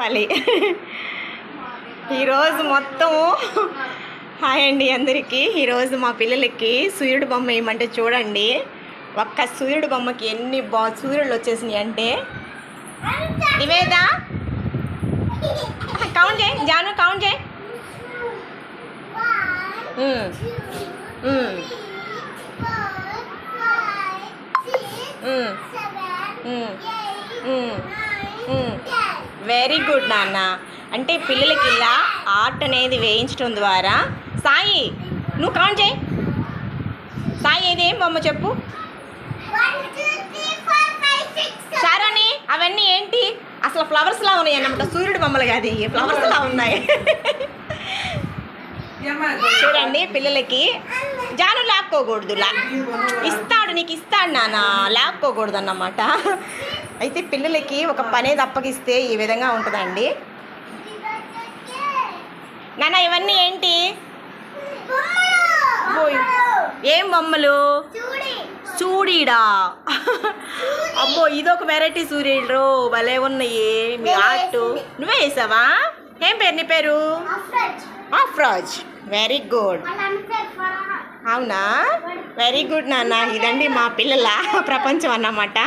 రావాలి. ఈరోజు మొత్తం హాయ్ అండి అందరికీ. ఈరోజు మా పిల్లలకి సూర్యుడు బొమ్మ వేయమంటే చూడండి, ఒక్క సూర్యుడు బొమ్మకి ఎన్ని సూర్యుడు వచ్చేసినాయి అంటే. నివేద కౌంట్ చేయి, జాను కౌంట్ చేయి. వెరీ గుడ్ నాన్న. అంటే పిల్లలకి ఇలా ఆర్ట్ అనేది వేయించడం ద్వారా. సాయి నువ్వు కౌంట్ చేయి. సాయి ఇదేం బొమ్మ చెప్పు. సారాని అవన్నీ ఏంటి అసలు ఫ్లవర్స్లా ఉన్నాయి అన్నమాట, సూర్యుడు బొమ్మలు కాదు, ఫ్లవర్స్లా ఉన్నాయి. చూడండి పిల్లలకి. జాను లాక్కోకూడదు, ఇస్తాడు నీకు ఇస్తాడు నాన్న, లాక్కోకూడదు అన్నమాట. అయితే పిల్లలకి ఒక పనేది అప్పగిస్తే ఈ విధంగా ఉంటుందండి. నాన్న ఇవన్నీ ఏంటి? ఏం బొమ్మలు? సూర్యుడా? అబ్బో ఇదొక వెరైటీ సూర్యుడు, భలే ఉన్నాయి మీ ఆర్ట్. నువ్వే వేసావా? ఏం పేరు నీ పేరు? ఆఫ్రాజ్. Very good. అవునా, వెరీ గుడ్ నాన్న. ఇదండి మా పిల్లల ప్రపంచం అన్నమాట.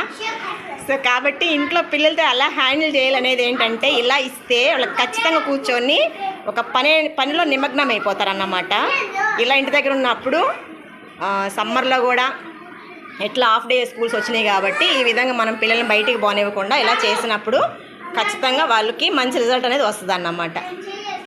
సో కాబట్టి ఇంట్లో పిల్లలతో ఎలా హ్యాండిల్ చేయాలనేది ఏంటంటే, ఇలా ఇస్తే వాళ్ళకి ఖచ్చితంగా కూర్చొని ఒక పనిలో నిమగ్నం అయిపోతారన్నమాట. ఇలా ఇంటి దగ్గర ఉన్నప్పుడు సమ్మర్లో కూడా ఎట్లా హాఫ్ డే స్కూల్స్ వచ్చినాయి కాబట్టి ఈ విధంగా మనం పిల్లల్ని బయటికి పోనివ్వకుండా ఇలా చేసినప్పుడు ఖచ్చితంగా వాళ్ళకి మంచి రిజల్ట్ అనేది వస్తుంది అన్నమాట.